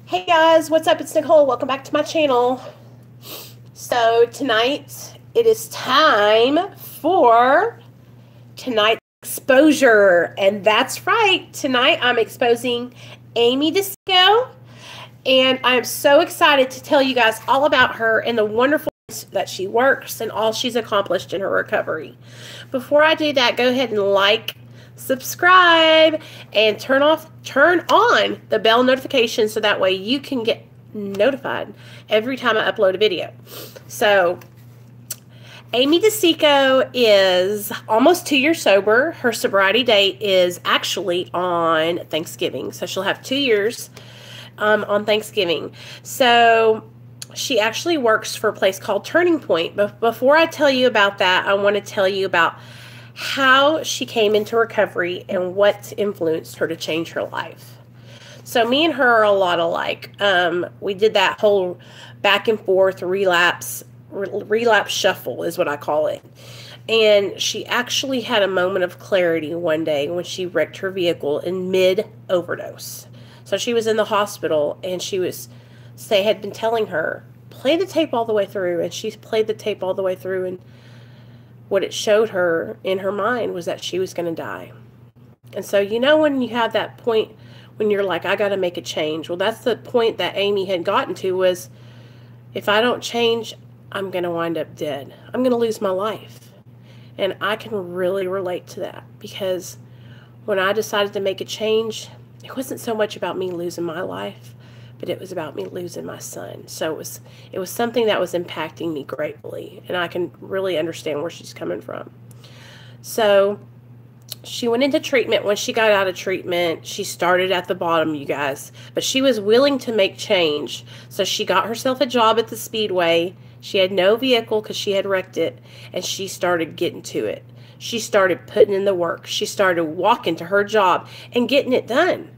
Hey guys, what's up? It's Nicole. Welcome back to my channel. So tonight it is time for tonight's exposure. And that's right. Tonight I'm exposing Amy Dicicco. And I'm so excited to tell you guys all about her and the wonderful that she works and all she's accomplished in her recovery. Before I do that, go ahead and like, subscribe, and turn on the bell notification so that way you can get notified every time I upload a video. So Amy Dicicco is almost 2 years sober. Her sobriety date is actually on Thanksgiving, so she'll have 2 years on Thanksgiving. So she actually works for a place called Turning Point. But before I tell you about that, I want to tell you about how she came into recovery and what influenced her to change her life. So me and her are a lot alike. We did that whole back and forth relapse shuffle is what I call it. And she actually had a moment of clarity one day when she wrecked her vehicle in mid-overdose. So she was in the hospital, and they had been telling her, play the tape all the way through, and she played the tape all the way through, and what it showed her in her mind was that she was going to die. And so, you know, when you have that point when you're like, I got to make a change. Well, that's the point that Amy had gotten to, was if I don't change, I'm going to wind up dead. I'm going to lose my life. And I can really relate to that, because when I decided to make a change, it wasn't so much about me losing my life, but it was about me losing my son. So it was something that was impacting me greatly, and I can really understand where she's coming from. So she went into treatment. When she got out of treatment, she started at the bottom, you guys, but she was willing to make change. So she got herself a job at the Speedway. She had no vehicle because she had wrecked it, and she started getting to it. She started putting in the work. She started walking to her job and getting it done,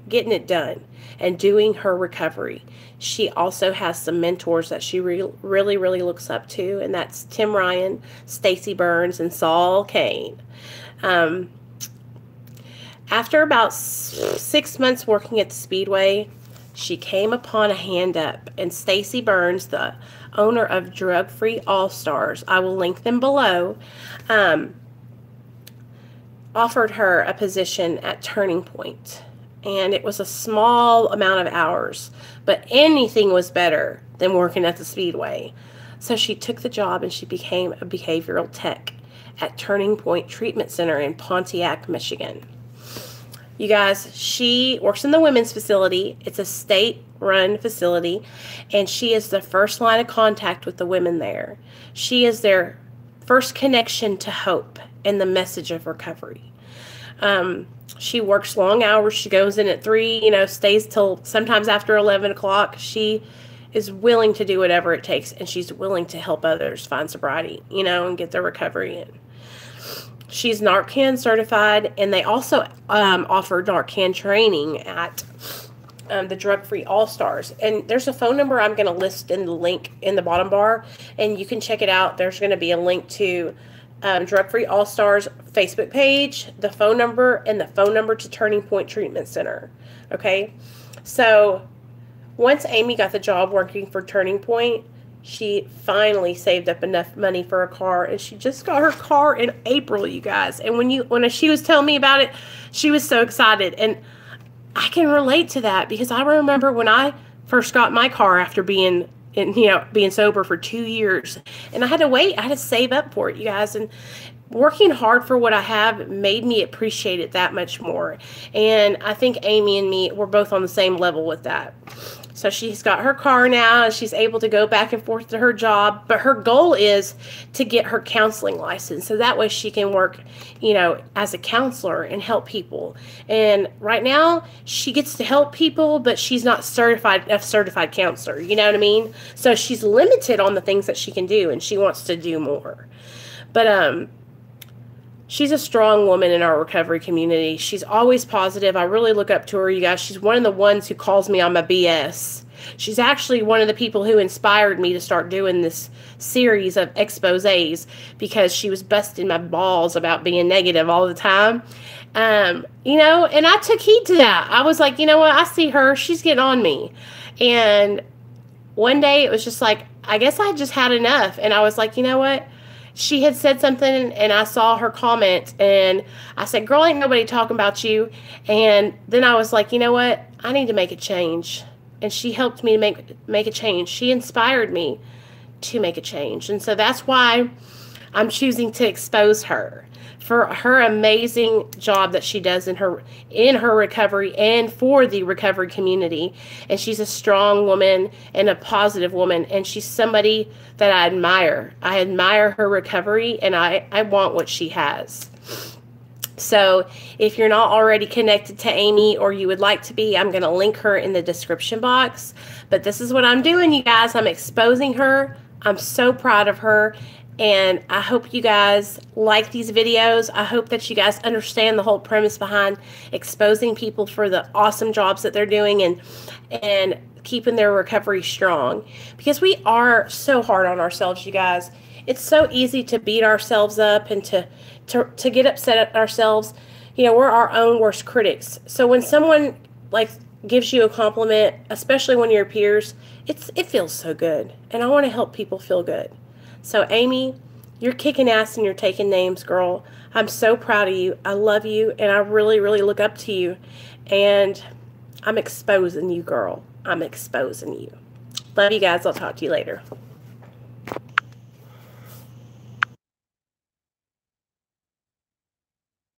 and doing her recovery. She also has some mentors that she really looks up to, and that's Tim Ryan, Stacy Burns, and Saul Kane. After about 6 months working at the Speedway, she came upon a hand up, and Stacy Burns, the owner of Drug Free All Stars, I will link them below, offered her a position at Turning Point. And it was a small amount of hours, but anything was better than working at the Speedway. So she took the job, and she became a behavioral tech at Turning Point Treatment Center in Pontiac, Michigan. You guys, she works in the women's facility. It's a state-run facility, and she is the first line of contact with the women there. She is their first connection to hope and the message of recovery. She works long hours. She goes in at 3, stays till sometimes after 11 o'clock. She is willing to do whatever it takes, and she's willing to help others find sobriety, and get their recovery in. She's Narcan certified, and they also offer Narcan training at the Drug Free All Stars. And there's a phone number I'm going to list in the link in the bottom bar, and you can check it out. There's going to be a link to Drug Free All Stars Facebook page, the phone number, and the phone number to Turning Point Treatment Center. Okay, so once Amy got the job working for Turning Point, she finally saved up enough money for a car, and she just got her car in April, you guys. And when she was telling me about it, she was so excited, and I can relate to that, because I remember when I first got my car after being sober for 2 years, and I had to wait. I had to save up for it, you guys, and working hard for what I have made me appreciate it that much more. And I think Amy and me, we're both on the same level with that. So she's got her car now, and she's able to go back and forth to her job. But her goal is to get her counseling license, so that way she can work, as a counselor and help people. And right now, she gets to help people, but she's not a certified counselor. You know what I mean? So she's limited on the things that she can do, and she wants to do more. But she's a strong woman in our recovery community. She's always positive. I really look up to her, you guys. She's one of the ones who calls me on my BS. She's actually one of the people who inspired me to start doing this series of exposés, because she was busting my balls about being negative all the time. You know, and I took heed to that. I was like, you know what? I see her. She's getting on me. And one day it was just like, I guess I just had enough. And I was like, you know what? She had said something and I saw her comment and I said, girl, ain't nobody talking about you. And then I was like, you know what? I need to make a change. And she helped me to make a change. She inspired me to make a change. And so that's why I'm choosing to expose her for her amazing job that she does in her recovery and for the recovery community. And she's a strong woman and a positive woman, and she's somebody that I admire. I admire her recovery, and I want what she has. So if you're not already connected to Amy or you would like to be, I'm going to link her in the description box. But this is what I'm doing, you guys. I'm exposing her. I'm so proud of her. And I hope you guys like these videos. I hope that you guys understand the whole premise behind exposing people for the awesome jobs that they're doing and keeping their recovery strong. Because we are so hard on ourselves, you guys. It's so easy to beat ourselves up and to get upset at ourselves. You know, we're our own worst critics. So when someone like gives you a compliment, especially when you're peers, it feels so good. And I want to help people feel good. So, Amy, you're kicking ass and you're taking names, girl. I'm so proud of you. I love you, and I really, really look up to you. And I'm exposing you, girl. I'm exposing you. Love you guys. I'll talk to you later.